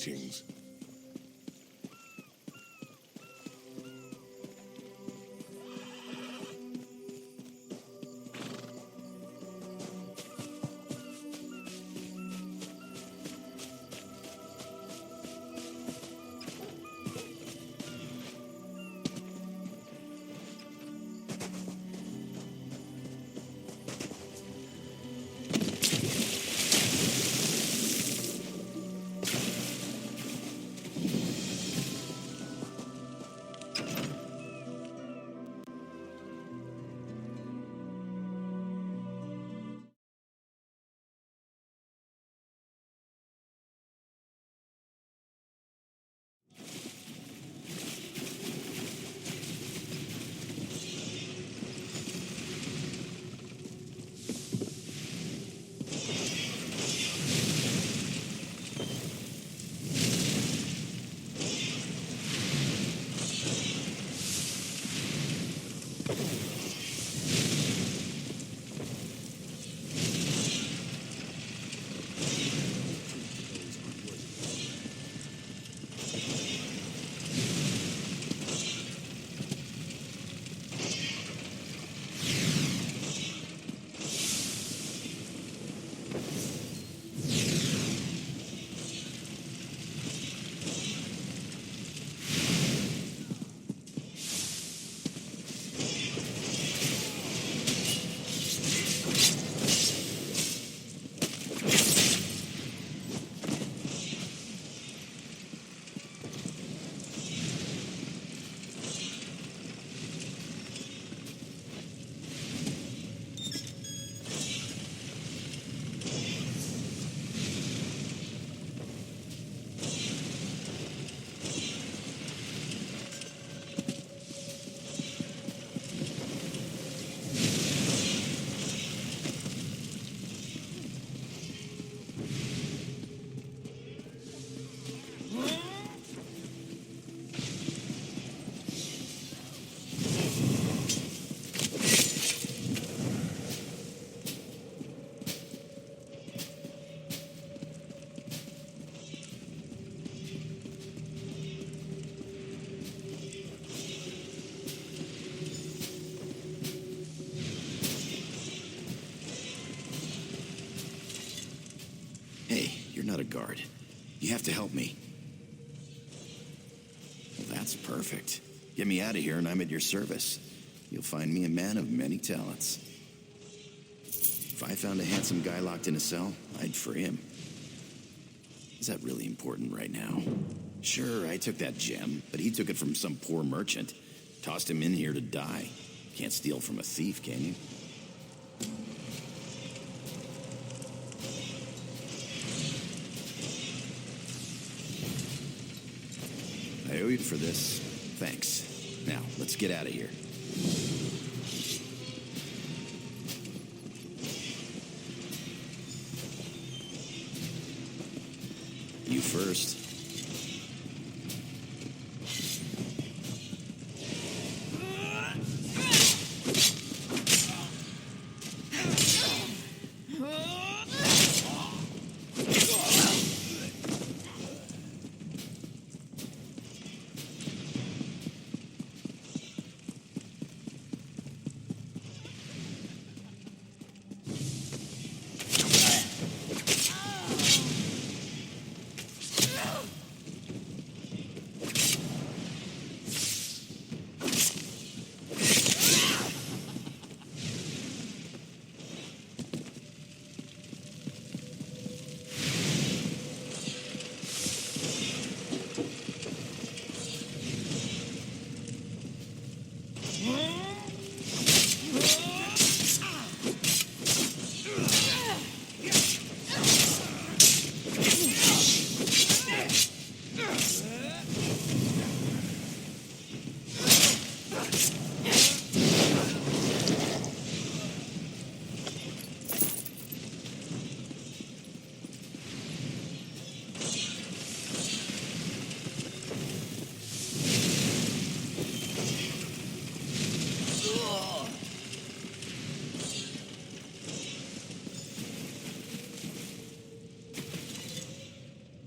Greetings. Hey, you're not a guard. You have to help me. Well, that's perfect. Get me out of here and I'm at your service. You'll find me a man of many talents. If I found a handsome guy locked in a cell, I'd free him. Is that really important right now? Sure, I took that gem, but he took it from some poor merchant. Tossed him in here to die. Can't steal from a thief, can you? I owe you for this. Thanks. Now, let's get out of here. You first.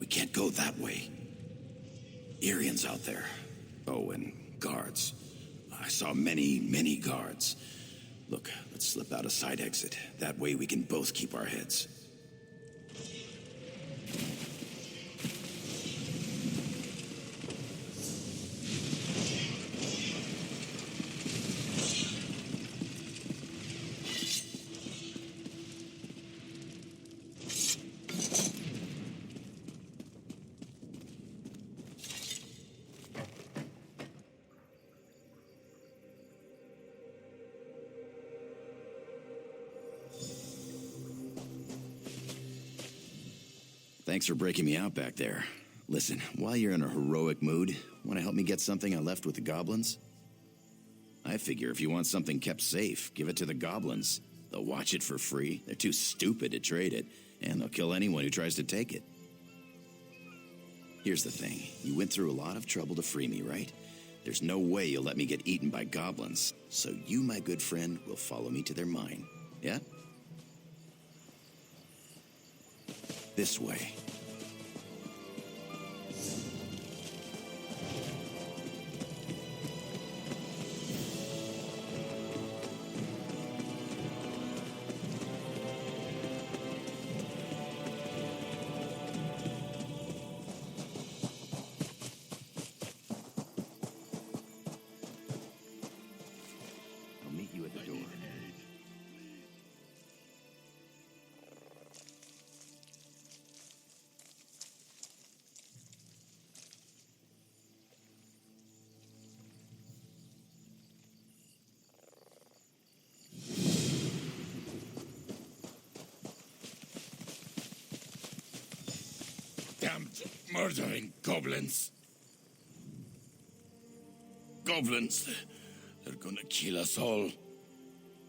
We can't go that way. Arians out there. Oh, and guards. I saw many guards. Look, let's slip out a side exit. That way we can both keep our heads. Thanks for breaking me out back there. Listen, while you're in a heroic mood, want to help me get something I left with the goblins? I figure if you want something kept safe, give it to the goblins. They'll watch it for free. They're too stupid to trade it, and they'll kill anyone who tries to take it. Here's the thing. You went through a lot of trouble to free me, right? There's no way you'll let me get eaten by goblins. So you, my good friend, will follow me to their mine. Yeah? This way. I'll meet you at the door. Damned murdering goblins. Goblins. They're gonna kill us all.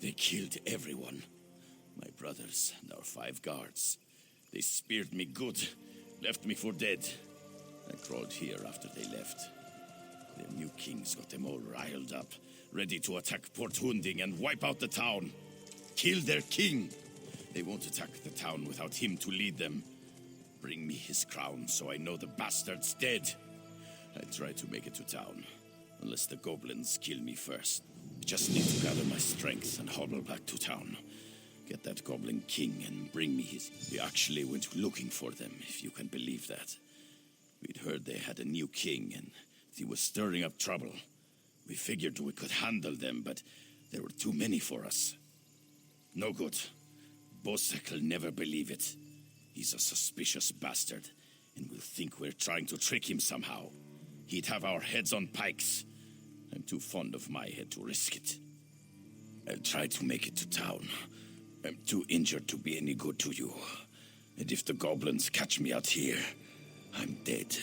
They killed everyone. My brothers and our 5 guards. They speared me good, left me for dead. I crawled here after they left. Their new kings got them all riled up, ready to attack Port Hunding and wipe out the town. Kill their king. They won't attack the town without him to lead them. Bring me his crown so I know the bastard's dead. I'll try to make it to town, unless the goblins kill me first. I just need to gather my strength and hobble back to town. Get that goblin king and bring me his... We actually went looking for them, if you can believe that. We'd heard they had a new king and he was stirring up trouble. We figured we could handle them, but there were too many for us. No good. Bosek'll never believe it. He's a suspicious bastard, and will think we're trying to trick him somehow. He'd have our heads on pikes. I'm too fond of my head to risk it. I'll try to make it to town. I'm too injured to be any good to you. And if the goblins catch me out here, I'm dead.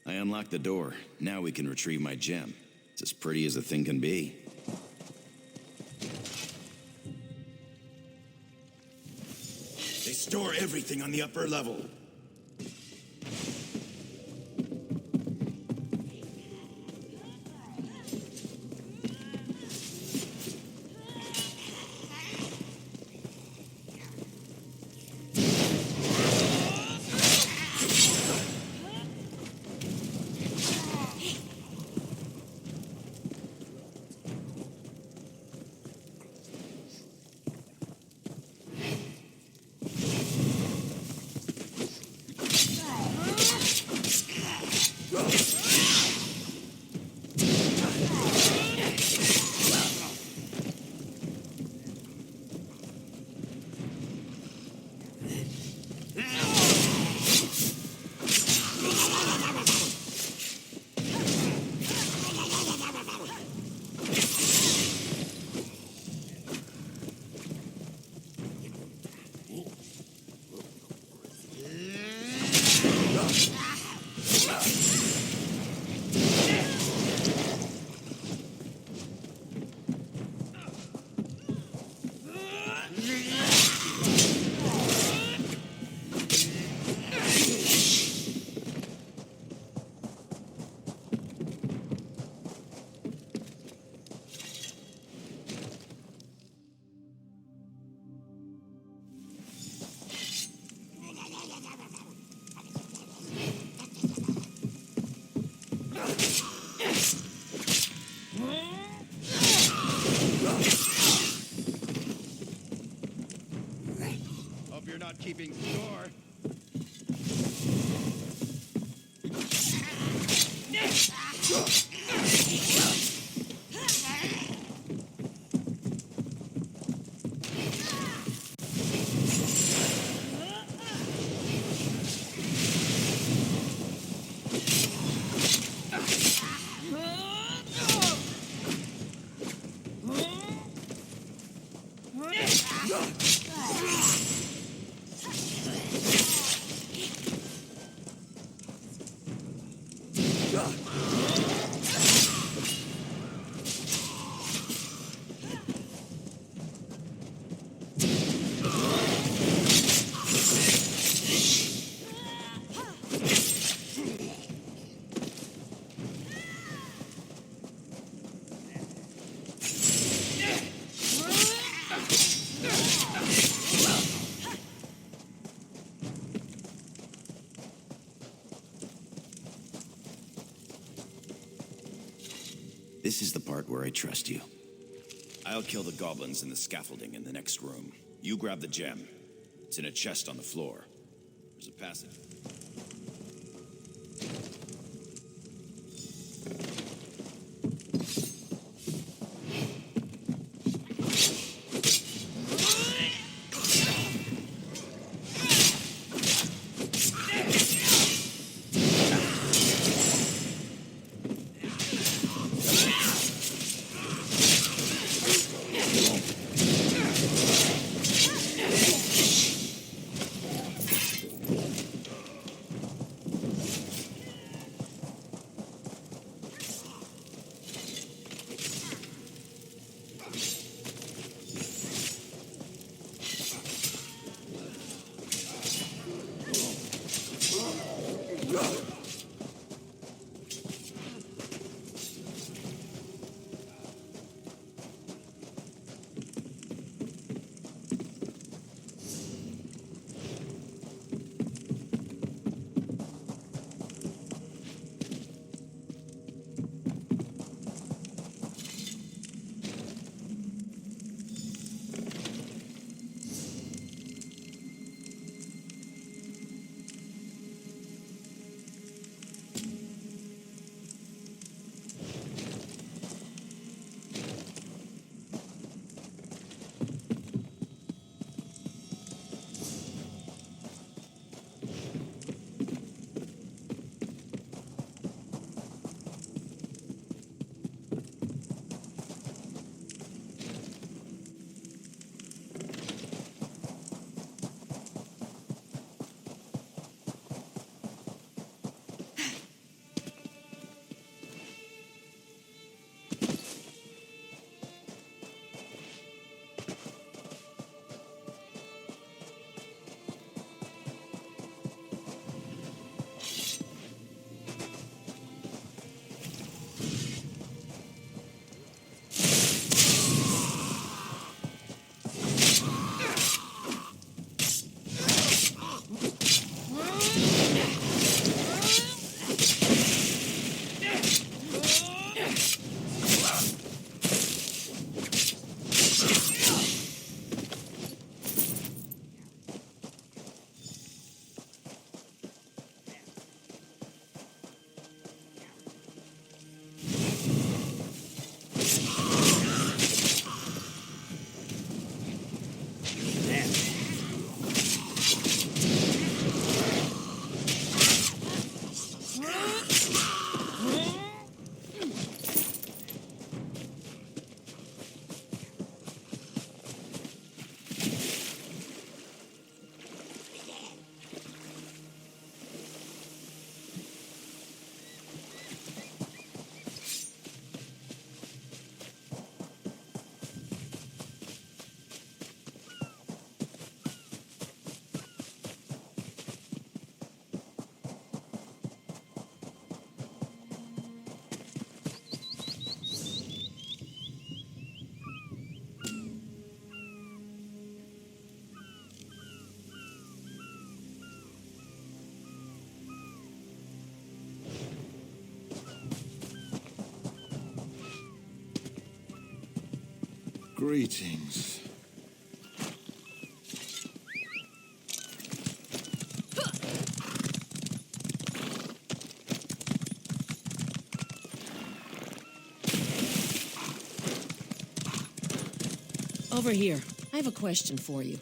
I unlocked the door. Now we can retrieve my gem. It's as pretty as a thing can be. Store everything on the upper level. Hope you're not keeping score. This is the part where I trust you. I'll kill the goblins in the scaffolding in the next room. You grab the gem. It's in a chest on the floor. There's a passage. Greetings. Over here. I have a question for you.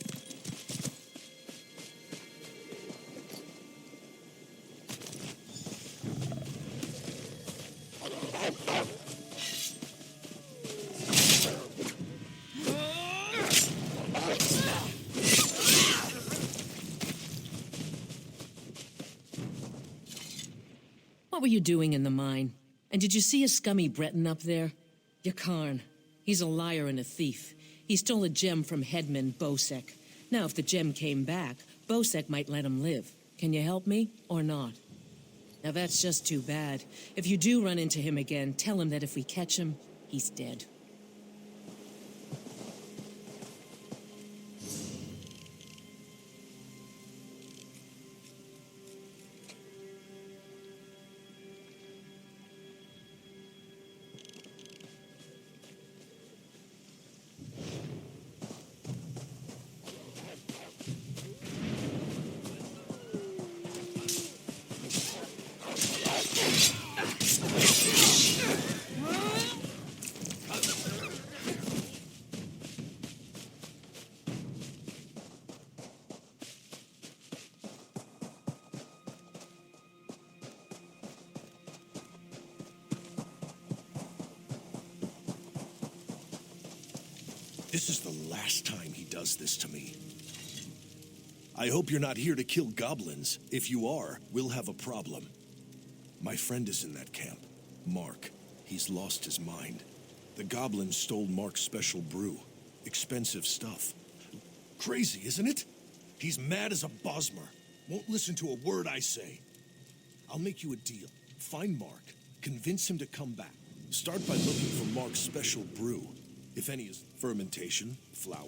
What were you doing in the mine? And did you see a scummy Breton up there? Yakarn. He's a liar and a thief. He stole a gem from headman Bosek. Now, if the gem came back, Bosek might let him live. Can you help me, or not? Now, that's just too bad. If you do run into him again, tell him that if we catch him, he's dead. This is the last time he does this to me. I hope you're not here to kill goblins. If you are, we'll have a problem. My friend is in that camp. Mark. He's lost his mind. The goblins stole Mark's special brew. Expensive stuff. Crazy, isn't it? He's mad as a bosmer. Won't listen to a word I say. I'll make you a deal. Find Mark. Convince him to come back. Start by looking for Mark's special brew. If any is fermentation, flour.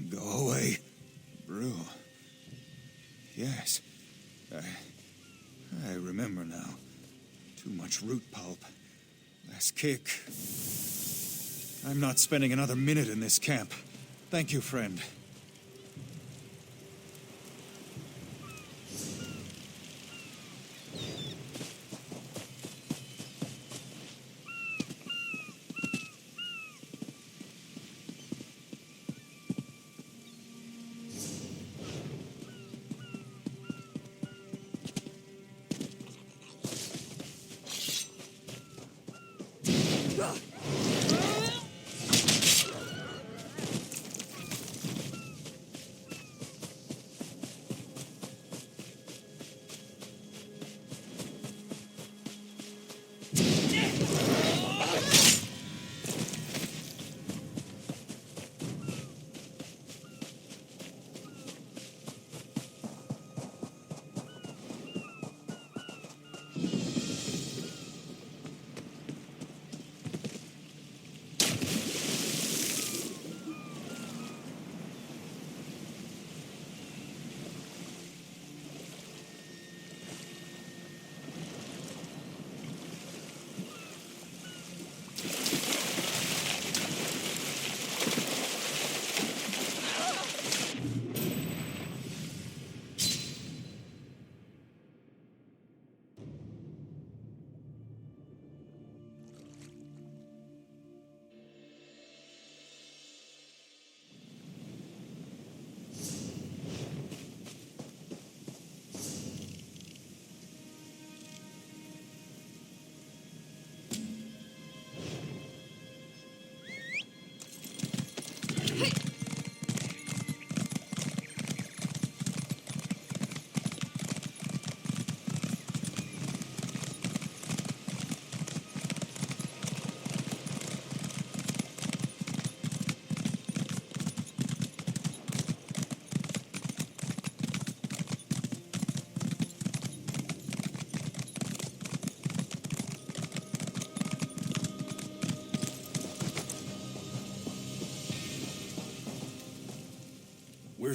Go away. Brew. Yes. I remember now. Too much root pulp. Less kick. I'm not spending another minute in this camp. Thank you, friend.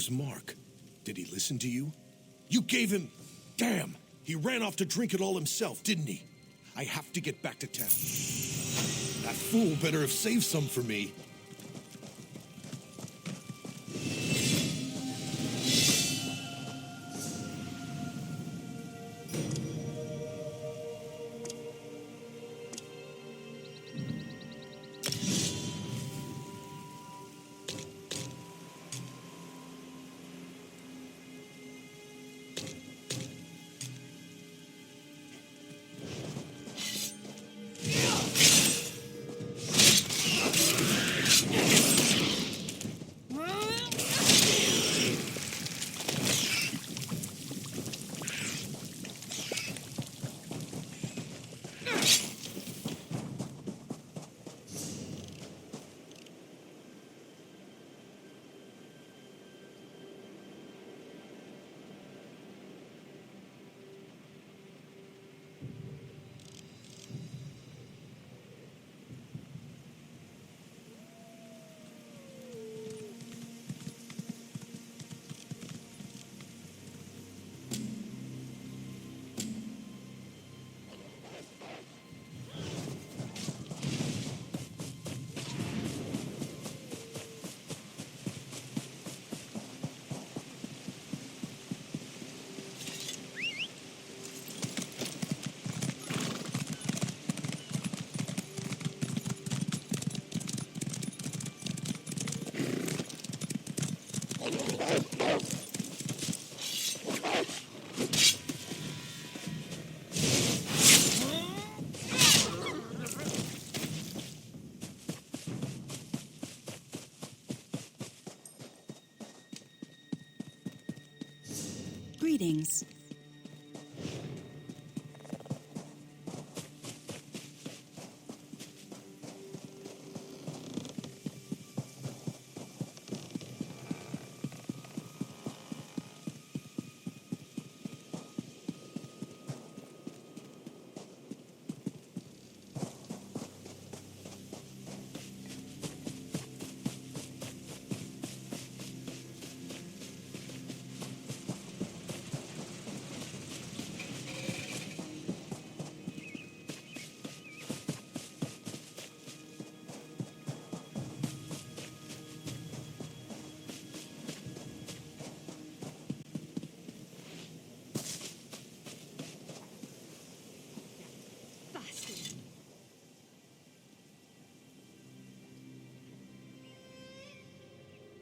Where's Mark? Did he listen to you? You gave him... Damn! He ran off to drink it all himself, didn't he? I have to get back to town. That fool better have saved some for me. Greetings.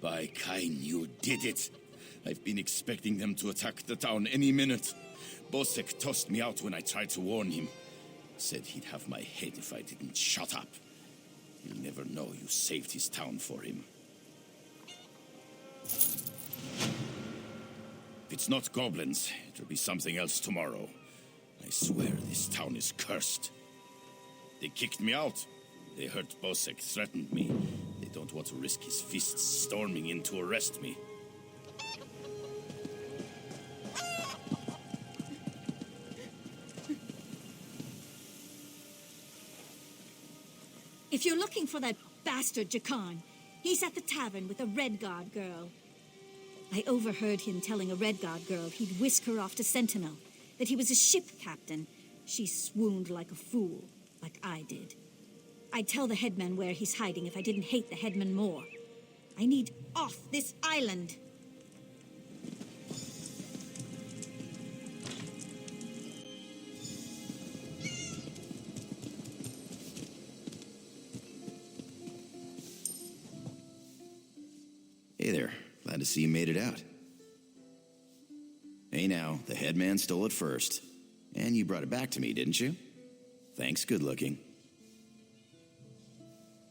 By Kain, you did it. I've been expecting them to attack the town any minute. Bosek tossed me out when I tried to warn him. Said he'd have my head if I didn't shut up. He'll never know you saved his town for him. If it's not goblins, it'll be something else tomorrow. I swear this town is cursed. They kicked me out. They heard Bosek threatened me. They don't want to risk his fists storming in to arrest me. If you're looking for that bastard Jakan, he's at the tavern with a Redguard girl. I overheard him telling a Redguard girl he'd whisk her off to Sentinel, that he was a ship captain. She swooned like a fool, like I did. I'd tell the headman where he's hiding if I didn't hate the headman more. I need off this island. Hey there. Glad to see you made it out. Hey now, the headman stole it first. And you brought it back to me, didn't you? Thanks, good looking.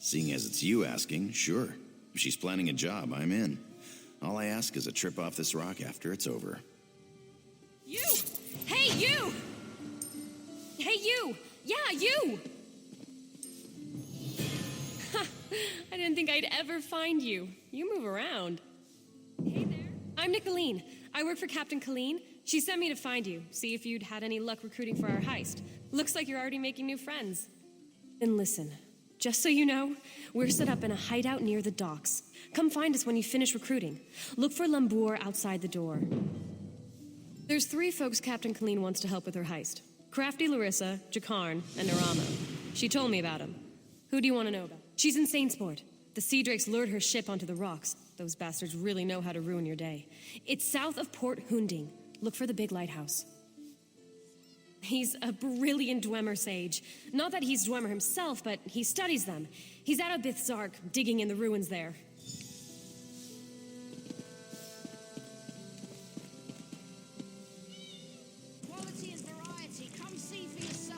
Seeing as it's you asking, sure. If she's planning a job, I'm in. All I ask is a trip off this rock after it's over. You! Hey, you! Hey, you! Yeah, you! I didn't think I'd ever find you. You move around. Hey there. I'm Nicolene. I work for Captain Colleen. She sent me to find you, see if you'd had any luck recruiting for our heist. Looks like you're already making new friends. Then listen, Just so you know, we're set up in a hideout near the docks. Come find us when you finish recruiting. Look for Lambour outside the door. There's 3 folks Captain Colleen wants to help with her heist. Crafty Larissa, Jakarn, and Naramo. She told me about him. Who do you want to know about? She's in Saintsport. The Sea Drakes lured her ship onto the rocks. Those bastards really know how to ruin your day. It's south of Port Hunding. Look for the big lighthouse. He's a brilliant Dwemer sage. Not that he's Dwemer himself, but he studies them. He's out of Bithzark, digging in the ruins there. Quality and variety. Come see for yourself.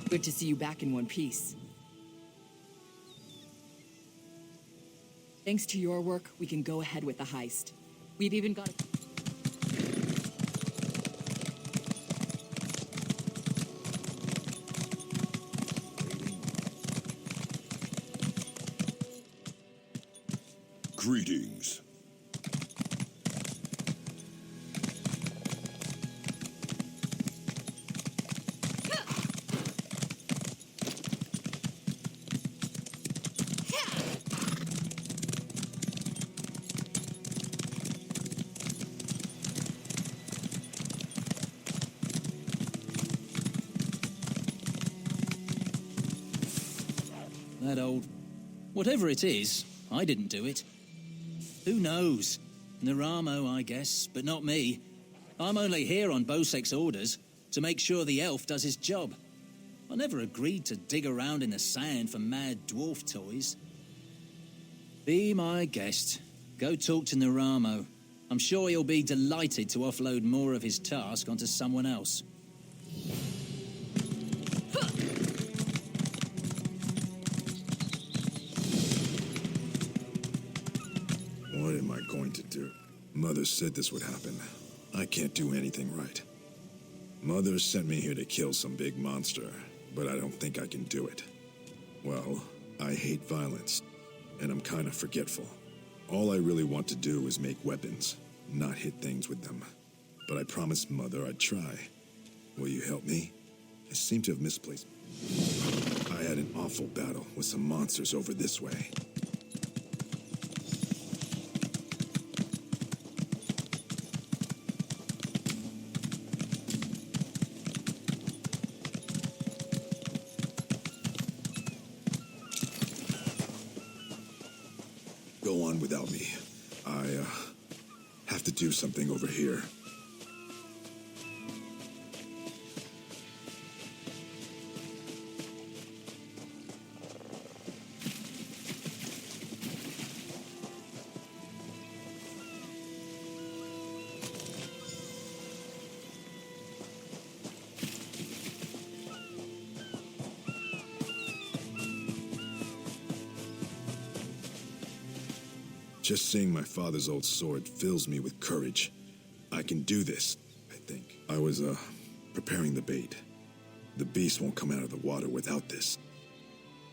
Good to see you back in one piece. Thanks to your work, we can go ahead with the heist. We've even got Greetings. That old... whatever it is, I didn't do it. Who knows? Naramo, I guess, but not me. I'm only here on Bosek's orders, to make sure the elf does his job. I never agreed to dig around in the sand for mad dwarf toys. Be my guest. Go talk to Naramo. I'm sure he'll be delighted to offload more of his task onto someone else. What am I going to do? Mother said this would happen. I can't do anything right. Mother sent me here to kill some big monster, but I don't think I can do it. Well, I hate violence, and I'm kind of forgetful. All I really want to do is make weapons, not hit things with them. But I promised Mother I'd try. Will you help me? I seem to have misplaced. I had an awful battle with some monsters over this way. Go on without me. I have to do something over here. Just seeing my father's old sword fills me with courage. I can do this, I think. I was, preparing the bait. The beast won't come out of the water without this.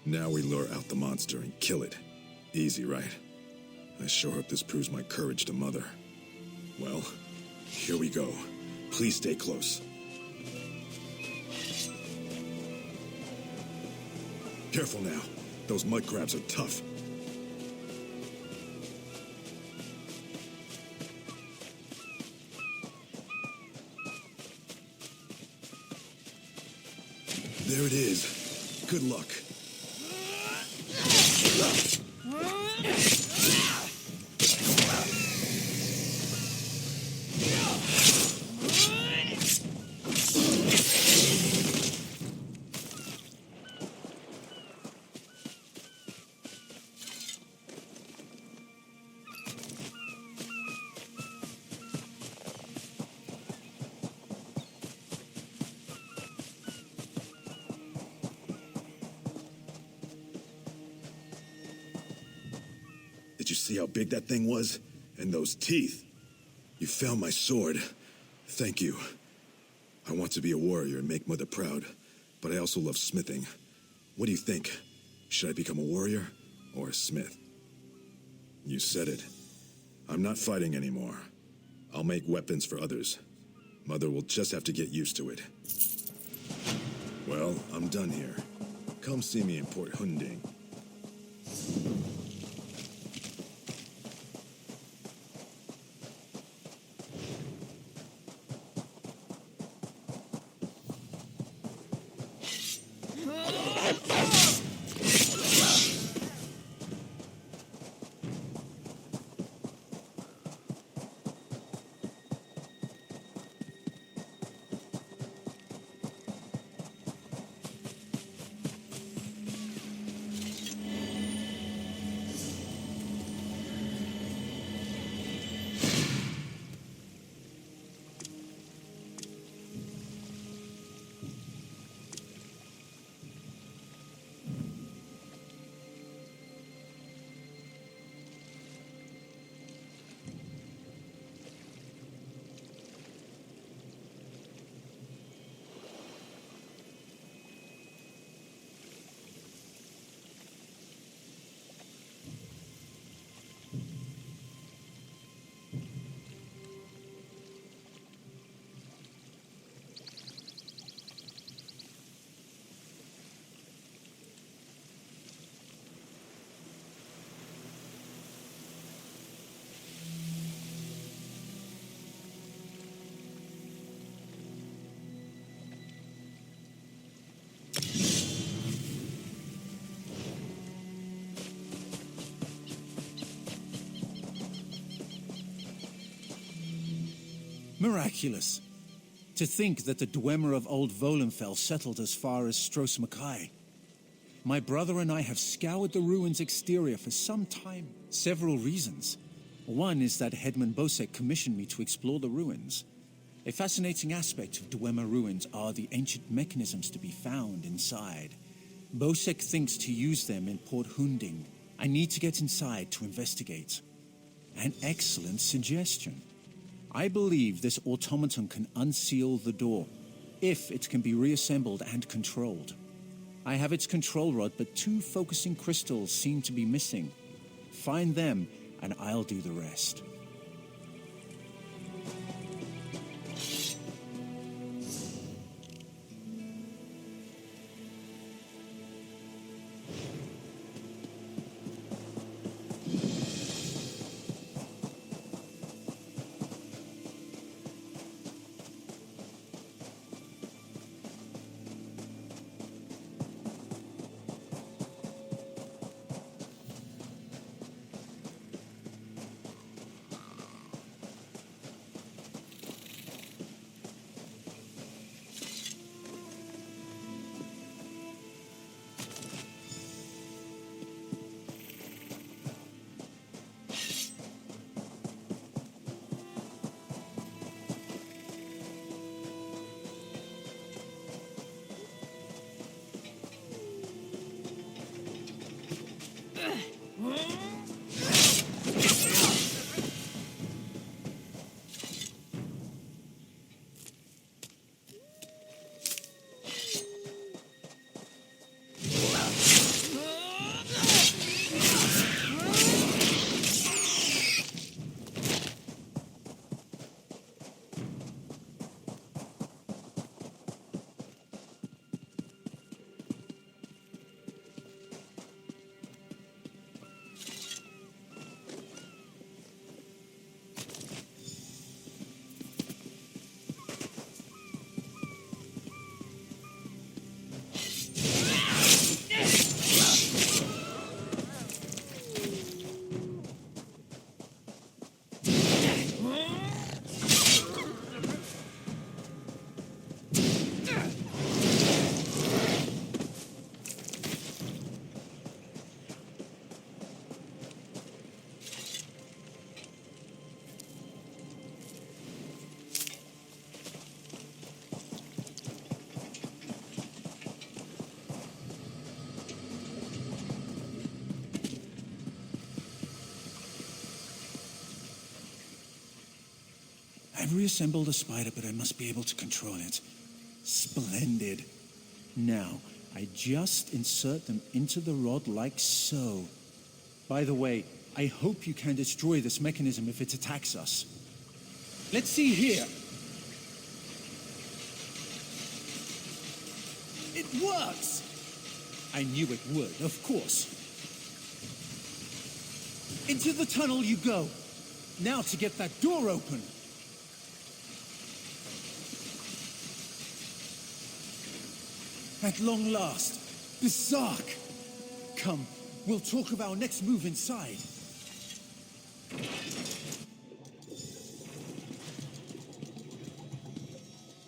Now we lure out the monster and kill it. Easy, right? I sure hope this proves my courage to Mother. Well, here we go. Please stay close. Careful now. Those mud crabs are tough. There it is. Good luck. Did you see how big that thing was? And those teeth. You found my sword. Thank you. I want to be a warrior and make Mother proud, but I also love smithing. What do you think? Should I become a warrior or a smith? You said it. I'm not fighting anymore. I'll make weapons for others. Mother will just have to get used to it. Well, I'm done here. Come see me in Port Hunding. Miraculous. To think that the Dwemer of Old Volenfell settled as far as Stros M'kai. My brother and I have scoured the ruins' exterior for some time. Several reasons. One is that Headman Bosek commissioned me to explore the ruins. A fascinating aspect of Dwemer ruins are the ancient mechanisms to be found inside. Bosek thinks to use them in Port Hunding. I need to get inside to investigate. An excellent suggestion. I believe this automaton can unseal the door, if it can be reassembled and controlled. I have its control rod, but 2 focusing crystals seem to be missing. Find them, and I'll do the rest. I've reassembled the spider, but I must be able to control it. Splendid. Now, I just insert them into the rod like so. By the way, I hope you can destroy this mechanism if it attacks us. Let's see here. It works! I knew it would, of course. Into the tunnel you go. Now to get that door open. At long last, Berserk! Come, we'll talk of our next move inside.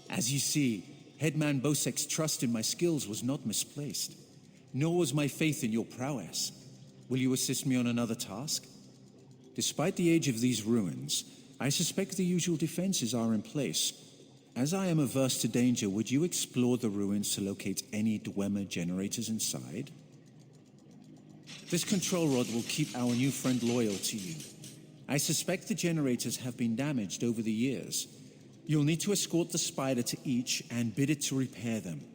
As you see, Headman Bosek's trust in my skills was not misplaced, nor was my faith in your prowess. Will you assist me on another task? Despite the age of these ruins, I suspect the usual defenses are in place. As I am averse to danger, would you explore the ruins to locate any Dwemer generators inside? This control rod will keep our new friend loyal to you. I suspect the generators have been damaged over the years. You'll need to escort the spider to each and bid it to repair them.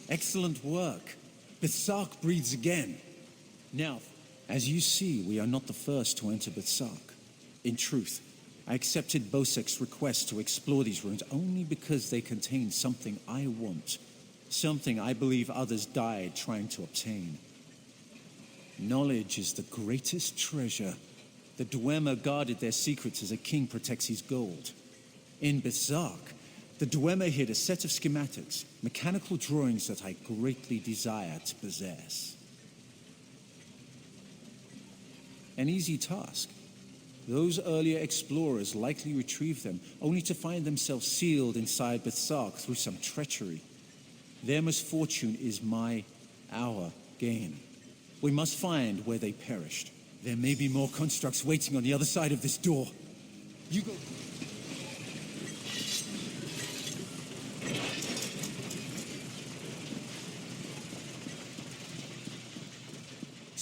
Excellent work. Berserk breathes again. Now, as you see, we are not the first to enter Berserk. In truth, I accepted Bosek's request to explore these ruins only because they contain something I want. Something I believe others died trying to obtain. Knowledge is the greatest treasure. The Dwemer guarded their secrets as a king protects his gold. In Berserk, the Dwemer hid a set of schematics, mechanical drawings that I greatly desire to possess. An easy task. Those earlier explorers likely retrieved them, only to find themselves sealed inside Berserk through some treachery. Their misfortune is our gain. We must find where they perished. There may be more constructs waiting on the other side of this door. You go...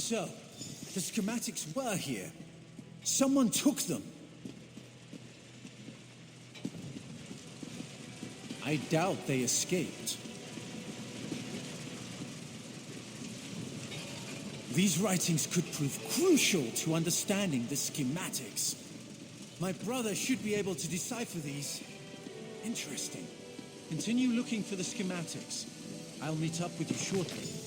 So, the schematics were here. Someone took them. I doubt they escaped. These writings could prove crucial to understanding the schematics. My brother should be able to decipher these. Interesting. Continue looking for the schematics. I'll meet up with you shortly.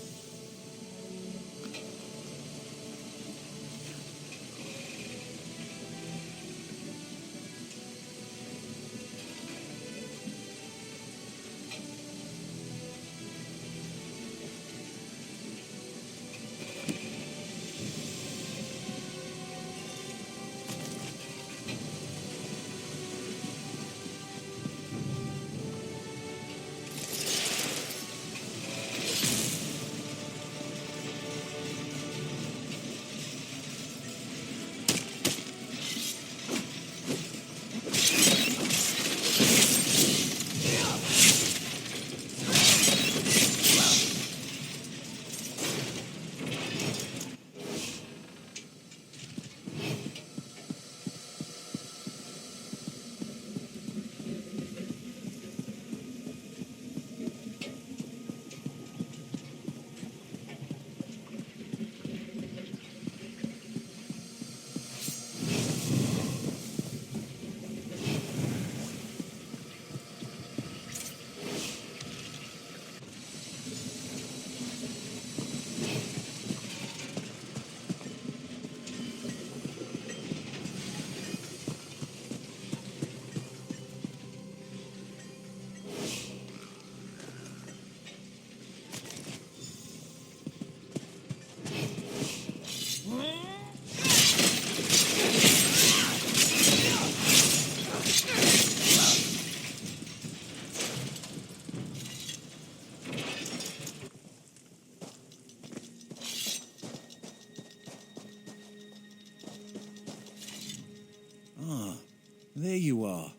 There you are.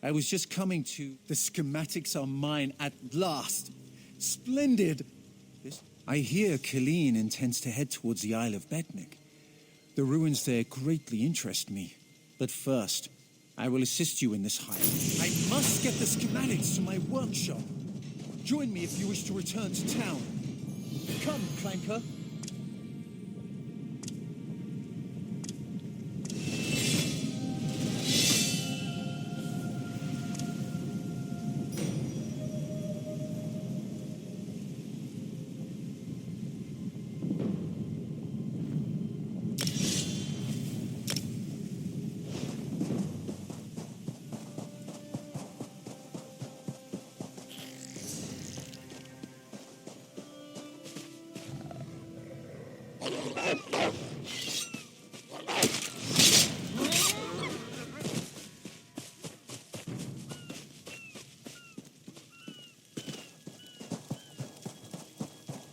I was just coming to... The schematics are mine at last. Splendid! I hear Killeen intends to head towards the Isle of Betnik. The ruins there greatly interest me. But first, I will assist you in this hire. I must get the schematics to my workshop. Join me if you wish to return to town. Come, Clanker.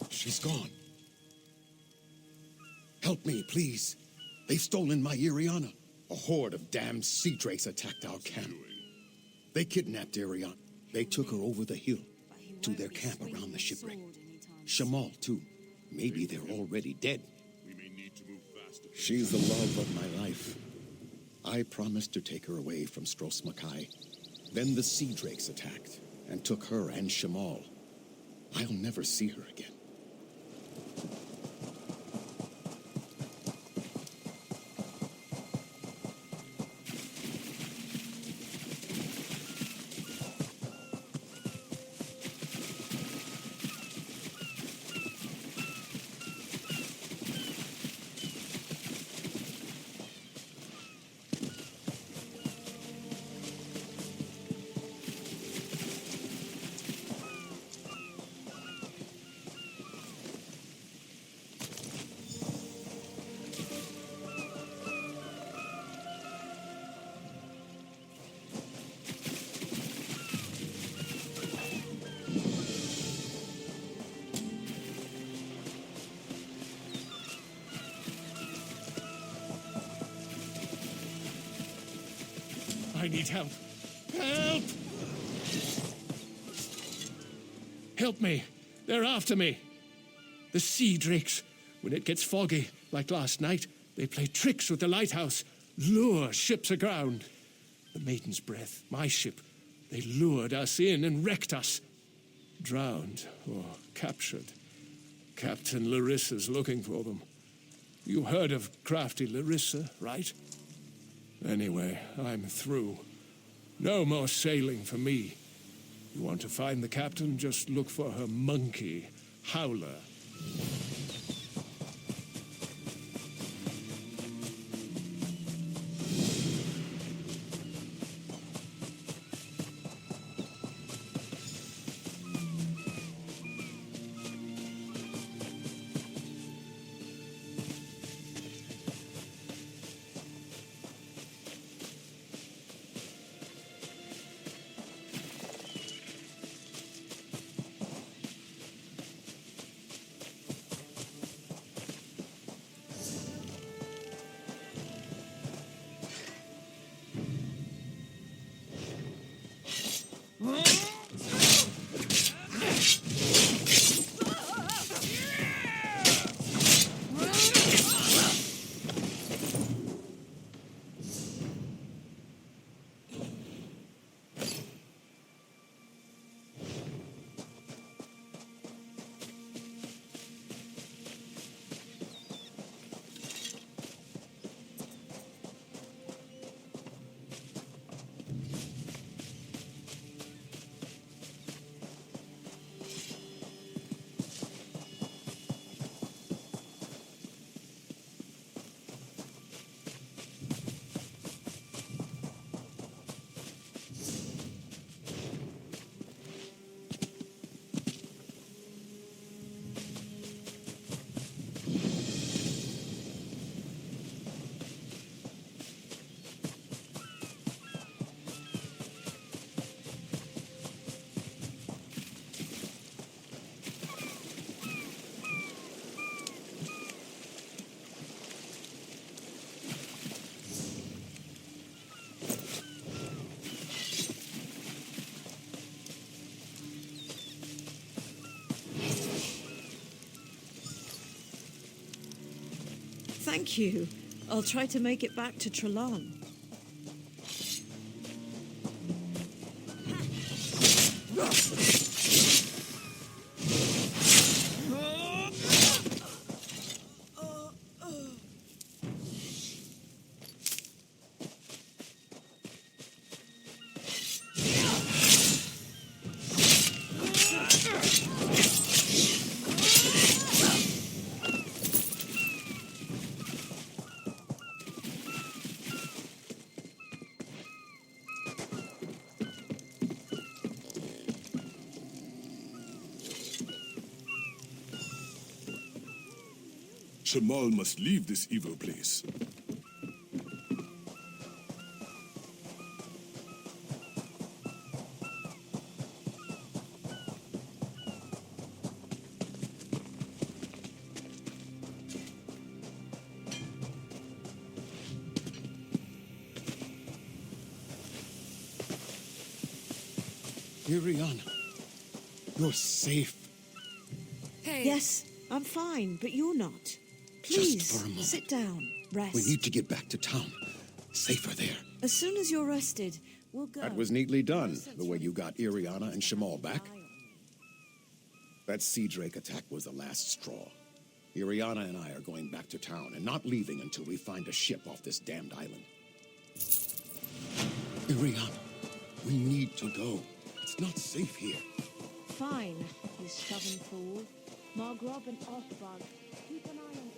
She's gone. Help me, please. They've stolen my Iriana. A horde of damned sea drakes attacked our camp. They kidnapped Iriana. They took her over the hill to their camp around the shipwreck. Shamal, too. Maybe they're already dead. She's the love of my life. I promised to take her away from Stros M'kai. Then the sea drakes attacked and took her and Shamal. I'll never see her again. I need help. Help! Help me. They're after me. The sea drakes. When it gets foggy, like last night, they play tricks with the lighthouse, lure ships aground. The Maiden's Breath, my ship, they lured us in and wrecked us. Drowned or captured. Captain Larissa's looking for them. You heard of crafty Larissa, right? Anyway, I'm through. No more sailing for me. You want to find the captain, just look for her monkey, Howler. Thank you. I'll try to make it back to Trelon. Shamal must leave this evil place. Iriana, you're safe. Hey. Yes, I'm fine, but you're not. Please, Just for a moment. sit down, rest. We need to get back to town. Safer there. As soon as you're rested, we'll go. That was neatly done, the way you got Iriana and Shamal back. That sea drake attack was the last straw. Iriana and I are going back to town and not leaving until we find a ship off this damned island. Iriana, we need to go. It's not safe here. Fine, you stubborn fool. Margrob and Othbug, keep an eye on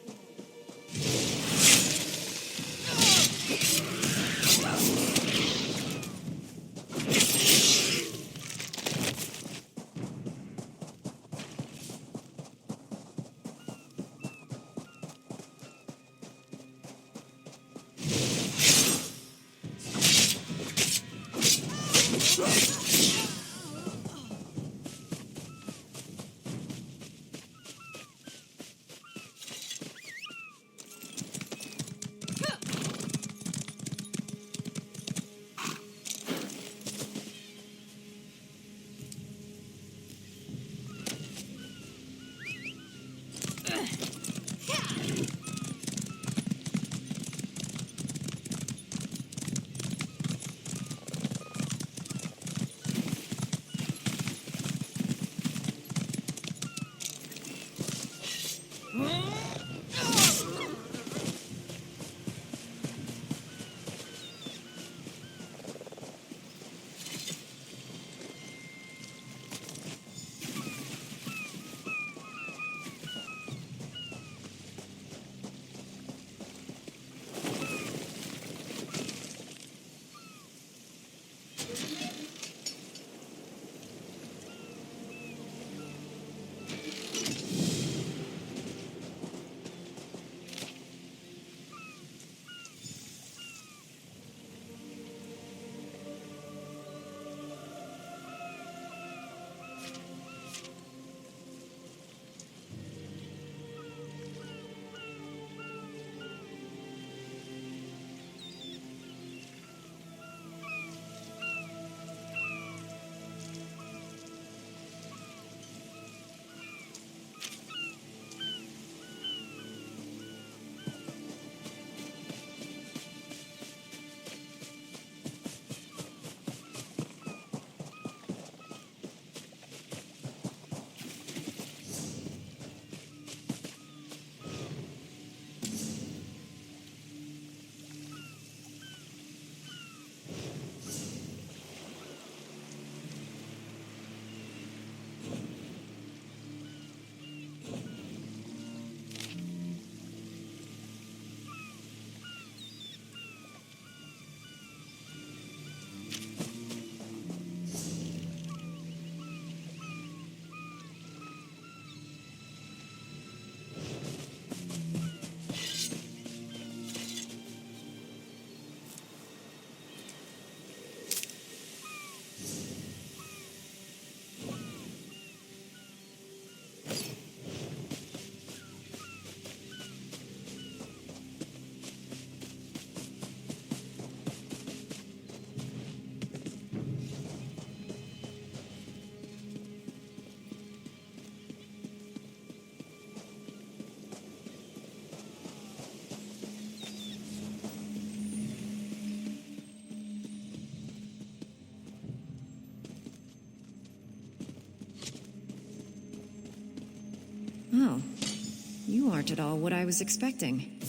aren't at all what I was expecting.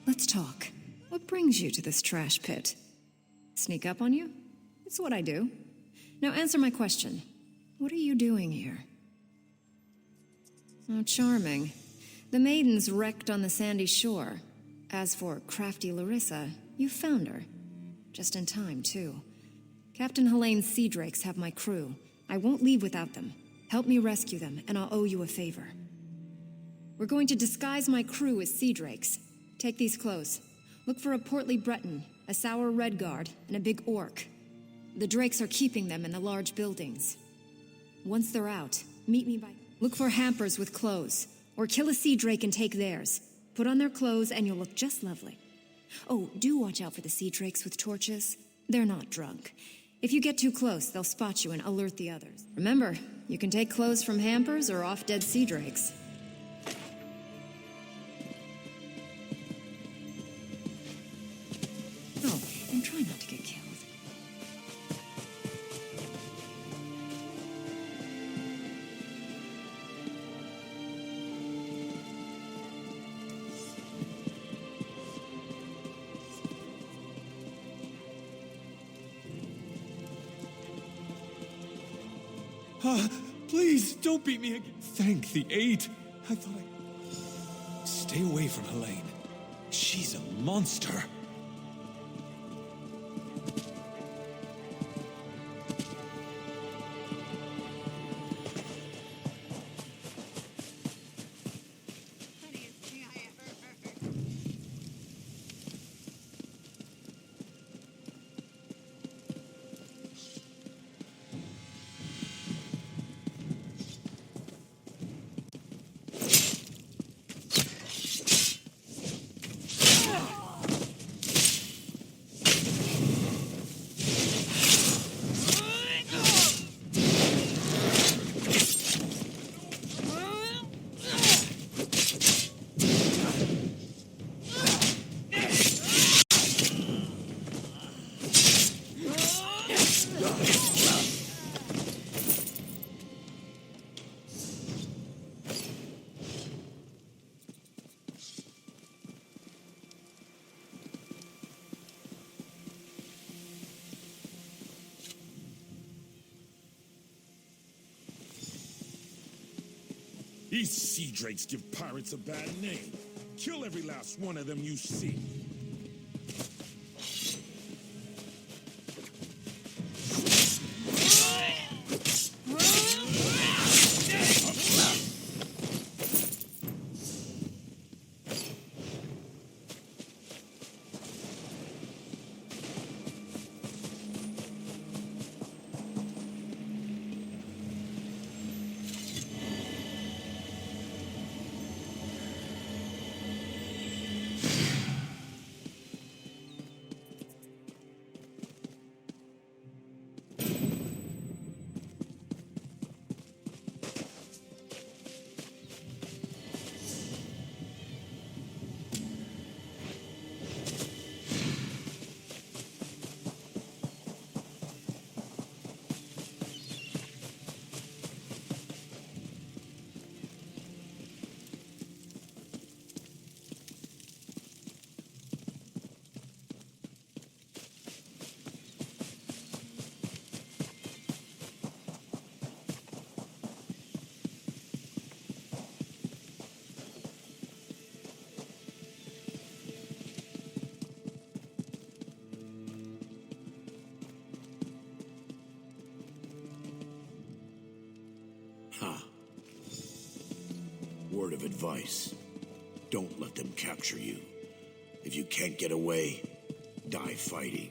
Let's talk. What brings you to this trash pit? Sneak up on you? It's what I do. Now answer my question. What are you doing here? Oh, charming. The maiden's wrecked on the sandy shore. As for crafty Larissa, you found her. Just in time, too. Captain Helene's sea drakes have my crew. I won't leave without them. Help me rescue them, and I'll owe you a favor. We're going to disguise my crew as sea drakes. Take these clothes. Look for a portly Breton, a sour red guard, and a big orc. The drakes are keeping them in the large buildings. Once they're out, meet me by... Look for hampers with clothes, or kill a sea drake and take theirs. Put on their clothes and you'll look just lovely. Oh, do watch out for the sea drakes with torches. They're not drunk. If you get too close, they'll spot you and alert the others. Remember, you can take clothes from hampers or off-dead sea drakes. Oh, and try not to get killed. Please, don't beat me again. Thank the eight. I thought I... Stay away from Helene. She's a monster. These sea drakes give pirates a bad name. Kill every last one of them you see. Word of advice. Don't let them capture you. If you can't get away, die fighting.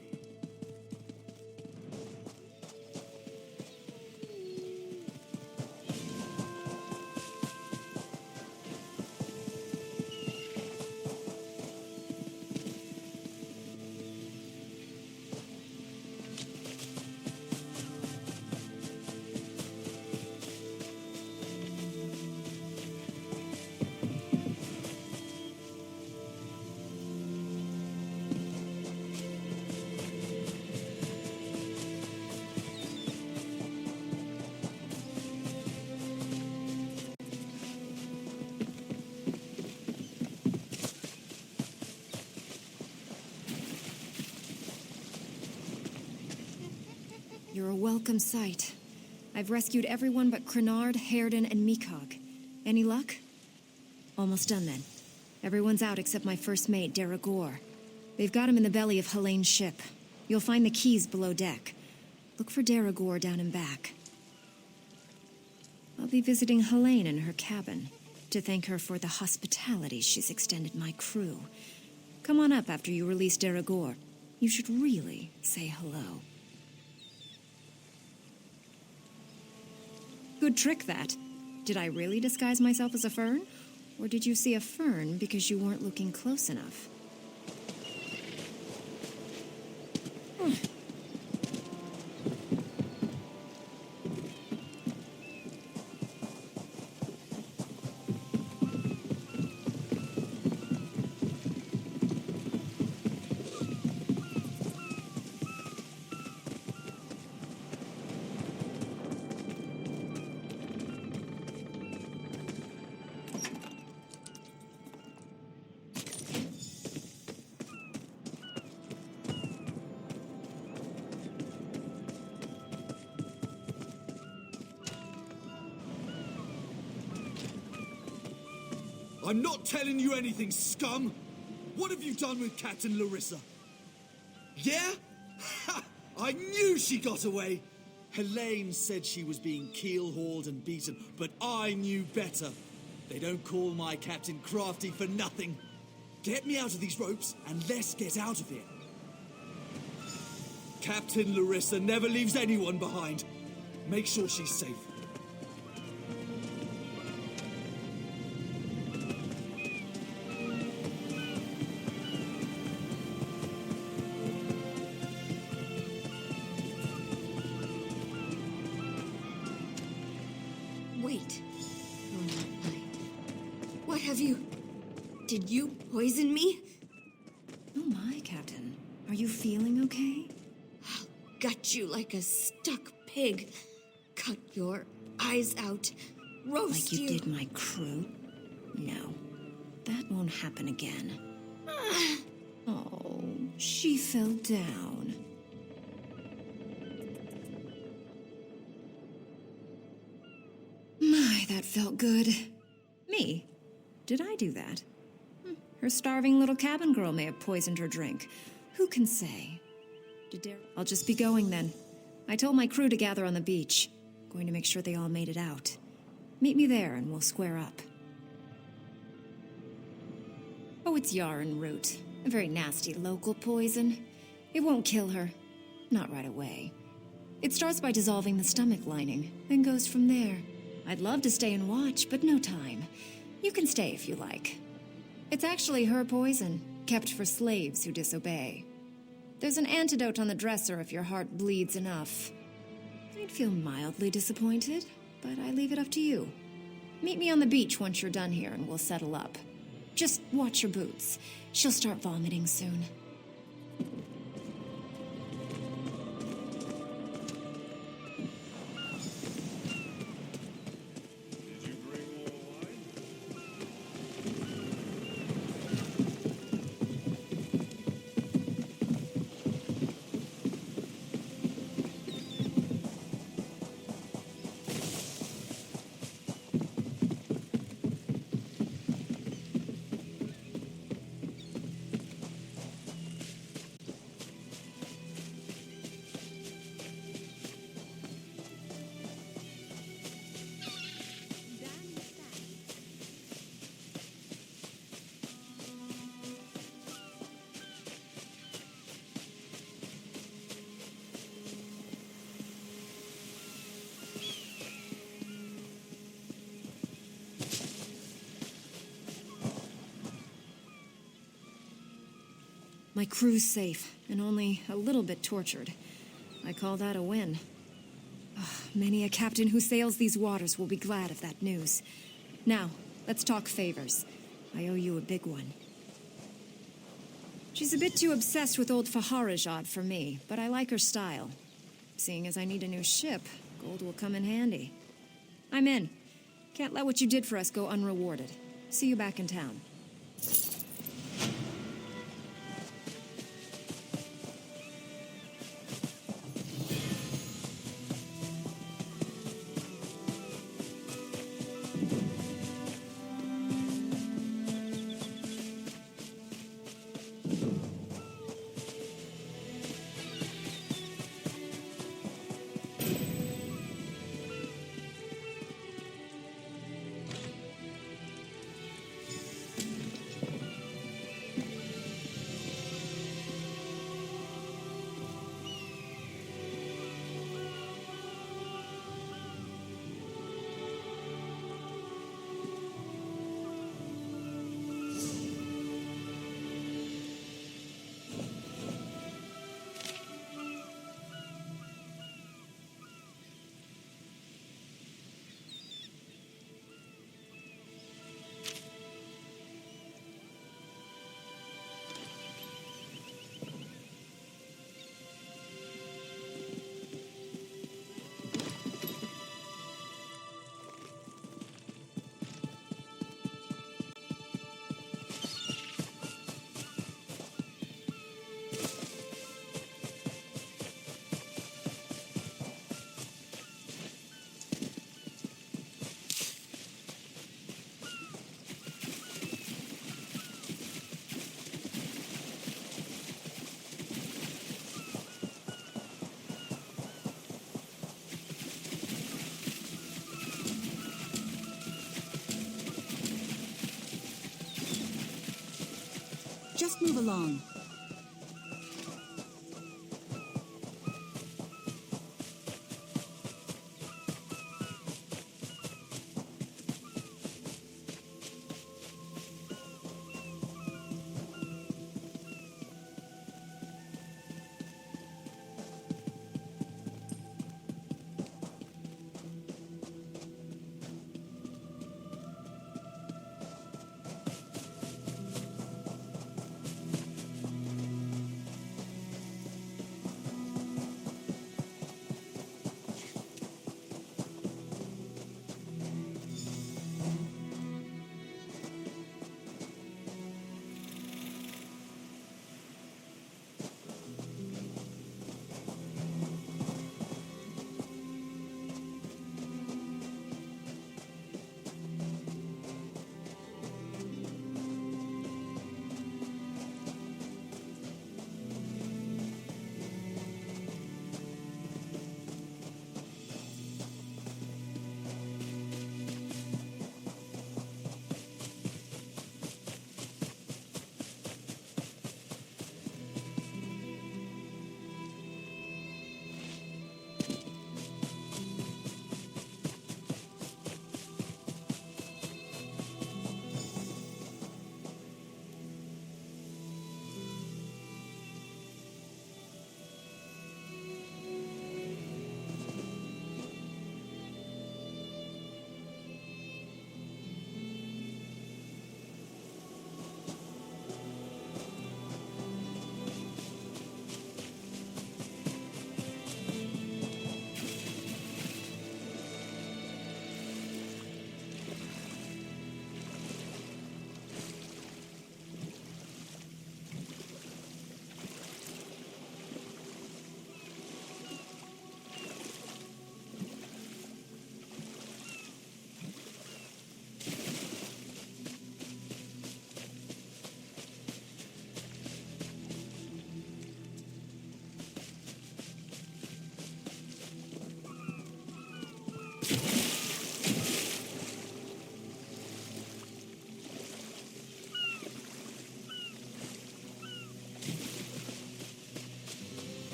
welcome sight. I've rescued everyone but Crenard, Hairden, and Mekog. Any luck? Almost done then. Everyone's out except my first mate, Deragor. They've got him in the belly of Helene's ship. You'll find the keys below deck. Look for Deragor down and back. I'll be visiting Helene in her cabin to thank her for the hospitality she's extended my crew. Come on up after you release Deragor. You should really say hello. Good trick, that. Did I really disguise myself as a fern? Or did you see a fern because you weren't looking close enough? I'm not telling you anything, scum! What have you done with Captain Larissa? Yeah? Ha! I knew she got away! Helene said she was being keel-hauled and beaten, but I knew better. They don't call my captain crafty for nothing. Get me out of these ropes, and let's get out of here. Captain Larissa never leaves anyone behind. Make sure she's safe. Wait. What have you... Did you poison me? Oh my, Captain. Are you feeling okay? I'll gut you like a stuck pig. Cut your eyes out. Roast Like you did my crew? No. That won't happen again. Oh, she fell down. My, that felt good. Me? Did I do that? Her starving little cabin girl may have poisoned her drink. Who can say? I'll just be going then. I told my crew to gather on the beach. Going to make sure they all made it out. Meet me there and we'll square up. Oh, it's yarn root. A very nasty local poison. It won't kill her. Not right away. It starts by dissolving the stomach lining, then goes from there. I'd love to stay and watch, but no time. You can stay if you like. It's actually her poison, kept for slaves who disobey. There's an antidote on the dresser if your heart bleeds enough. I'd feel mildly disappointed, but I leave it up to you. Meet me on the beach once you're done here and we'll settle up. Just watch your boots. She'll start vomiting soon. My crew's safe, and only a little bit tortured. I call that a win. Many a captain who sails these waters will be glad of that news. Now, let's talk favors. I owe you a big one. She's a bit too obsessed with old Faharajad for me, but I like her style. Seeing as I need a new ship, gold will come in handy. I'm in. Can't let what you did for us go unrewarded. See you back in town. Just move along.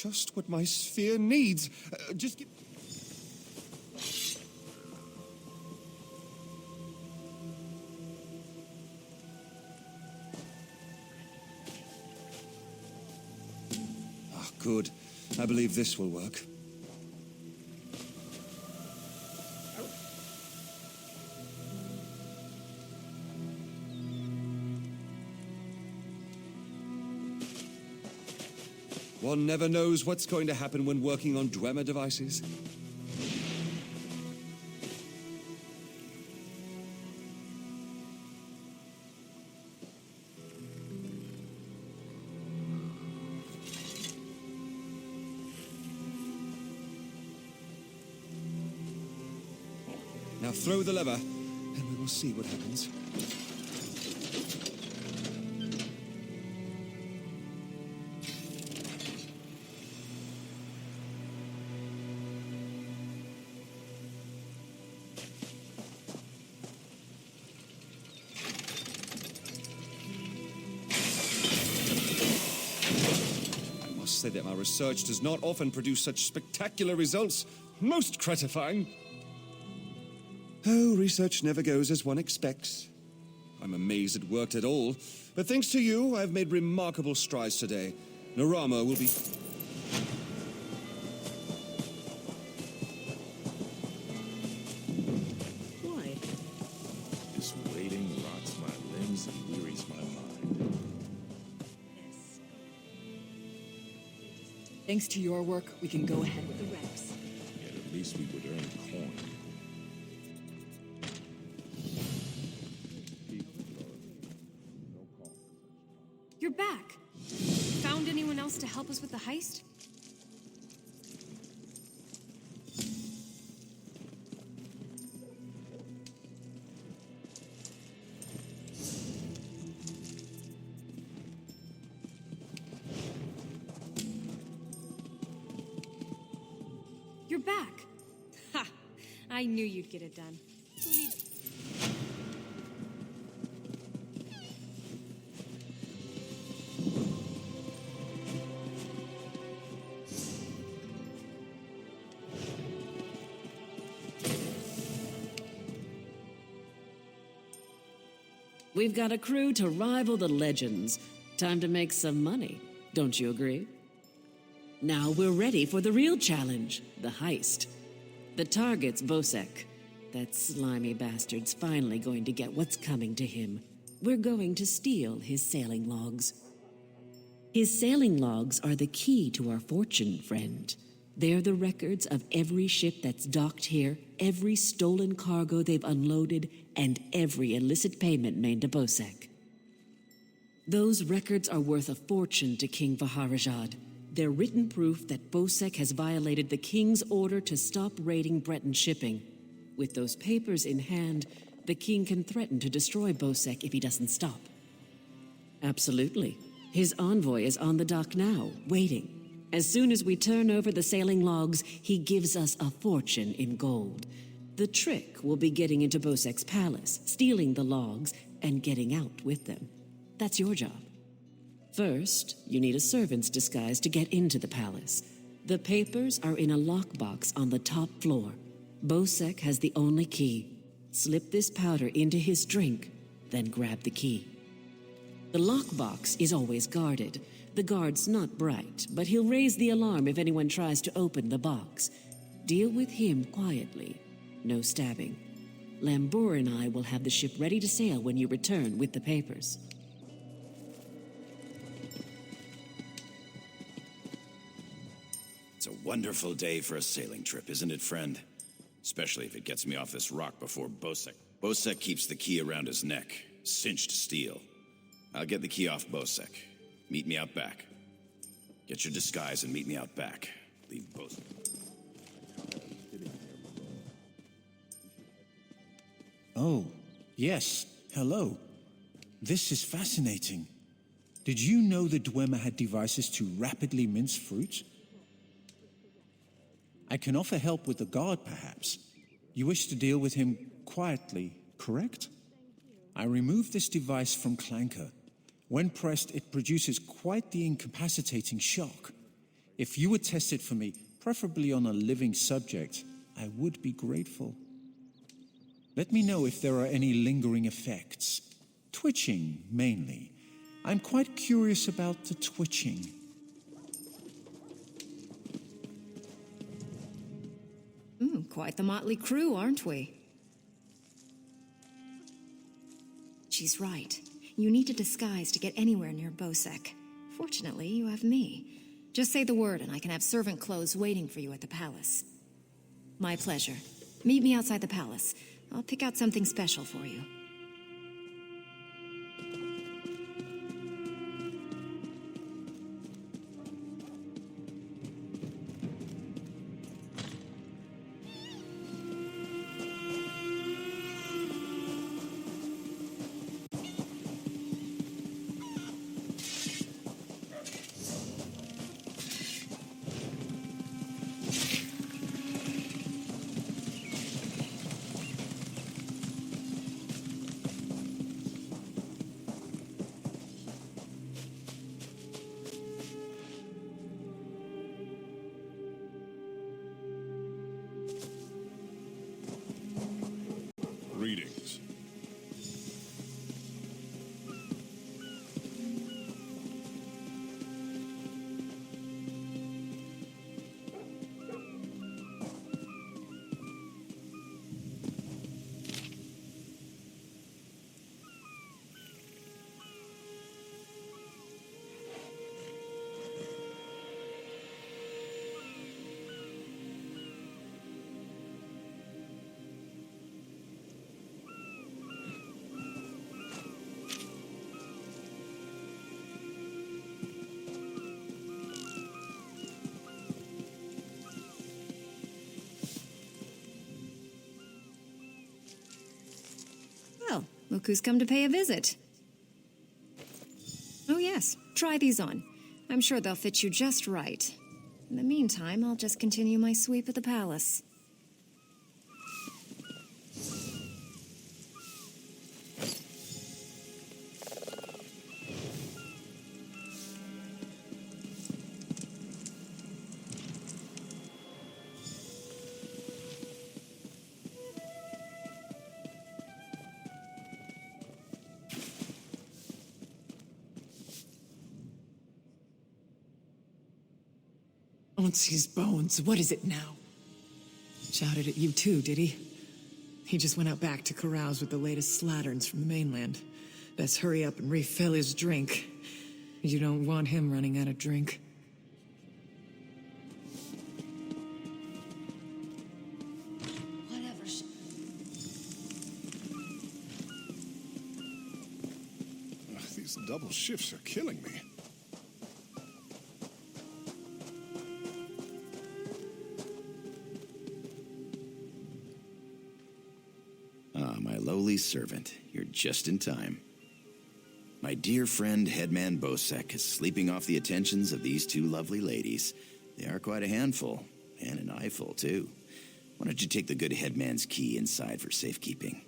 just what my sphere needs. Just give... Ah, good. I believe this will work. One never knows what's going to happen when working on Dwemer devices. Now throw the lever, and we will see what happens. Say that my research does not often produce such spectacular results. Most gratifying. Oh, research never goes as one expects. I'm amazed it worked at all, but thanks to you, I've made remarkable strides today. Narama will be... Why? This waiting rots my limbs and wearies my mind. Thanks to your work, we can go ahead with the reps. Yet at least we would earn coin. You're back. Found anyone else to help us with the heist? You're back. Ha! I knew you'd get it done. Who needs... We've got a crew to rival the legends. Time to make some money. Don't you agree? Now we're ready for the real challenge, the heist. The target's Bosek. That slimy bastard's finally going to get what's coming to him. We're going to steal his sailing logs. His sailing logs are the key to our fortune, friend. They're the records of every ship that's docked here, every stolen cargo they've unloaded, and every illicit payment made to Bosek. Those records are worth a fortune to King Vaharajad. They're written proof that Bosek has violated the king's order to stop raiding Breton shipping. With those papers in hand, the king can threaten to destroy Bosek if he doesn't stop. Absolutely. His envoy is on the dock now, waiting. As soon as we turn over the sailing logs, he gives us a fortune in gold. The trick will be getting into Bosek's palace, stealing the logs, and getting out with them. That's your job. First, you need a servant's disguise to get into the palace. The papers are in a lockbox on the top floor. Bosek has the only key. Slip this powder into his drink, then grab the key. The lockbox is always guarded. The guard's not bright, but he'll raise the alarm if anyone tries to open the box. Deal with him quietly. No stabbing. Lambour and I will have the ship ready to sail when you return with the papers. It's a wonderful day for a sailing trip, isn't it, friend? Especially if it gets me off this rock before Bosek. Bosek keeps the key around his neck, cinched steel. I'll get the key off Bosek. Meet me out back. Get your disguise and meet me out back. Leave Bosek. Oh, yes. Hello. This is fascinating. Did you know the Dwemer had devices to rapidly mince fruit? I can offer help with the guard, perhaps. You wish to deal with him quietly, correct? I removed this device from Clanker. When pressed, it produces quite the incapacitating shock. If you would test it for me, preferably on a living subject, I would be grateful. Let me know if there are any lingering effects. Twitching, mainly. I'm quite curious about the twitching. Quite the motley crew, aren't we? She's right. You need a disguise to get anywhere near Bosek. Fortunately, you have me. Just say the word and I can have servant clothes waiting for you at the palace. My pleasure. Meet me outside the palace. I'll pick out something special for you. Greetings. Well, look who's come to pay a visit. Oh yes, try these on. I'm sure they'll fit you just right. In the meantime, I'll just continue my sweep of the palace. Onsi's bones, what is it now? Shouted at you too, did he? He just went out back to carouse with the latest slatterns from the mainland. Best hurry up and refill his drink. You don't want him running out of drink. Whatever. These double shifts are killing me. My lowly servant, you're just in time. My dear friend, Headman Bosek, is sleeping off the attentions of these two lovely ladies. They are quite a handful, and an eyeful, too. Why don't you take the good Headman's key inside for safekeeping?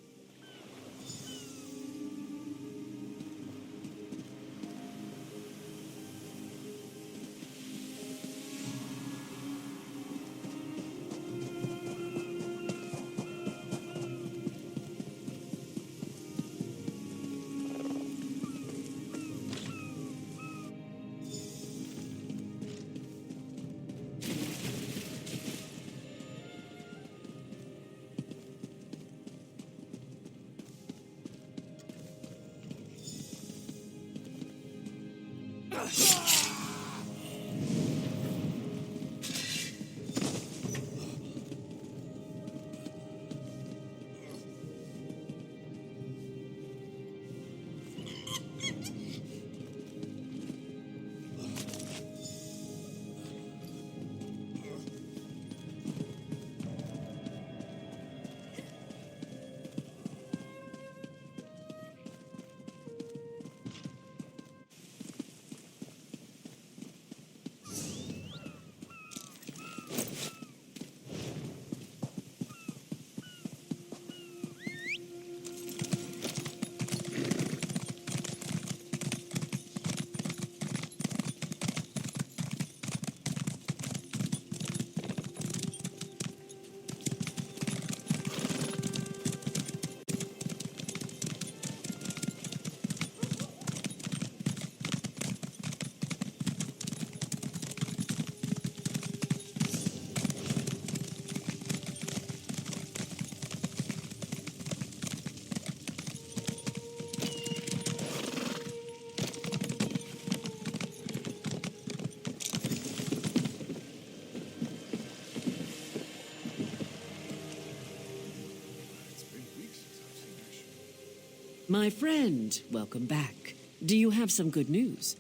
My friend, welcome back. Do you have some good news?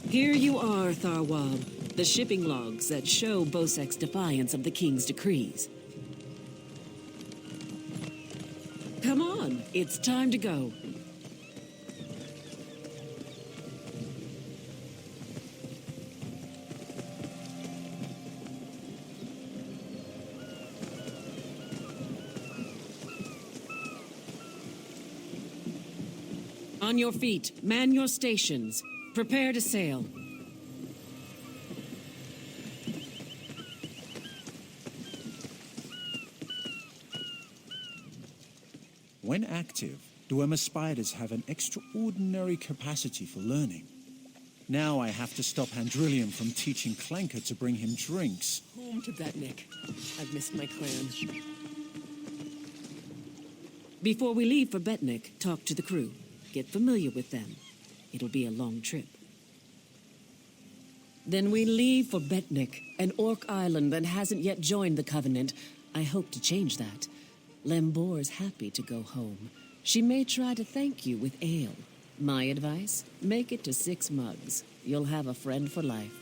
Here you are, Tharwab. The shipping logs that show Bosek's defiance of the king's decrees. Come on, it's time to go. On your feet, man your stations. Prepare to sail. When active, Duema spiders have an extraordinary capacity for learning. Now I have to stop Handrillium from teaching Clanker to bring him drinks. Home to Betnik. I've missed my clan. Before we leave for Betnik, talk to the crew. Get familiar with them. It'll be a long trip. Then we leave for Betnik, an orc island that hasn't yet joined the Covenant. I hope to change that. Lembor's happy to go home. She may try to thank you with ale. My advice? Make it to 6 mugs. You'll have a friend for life.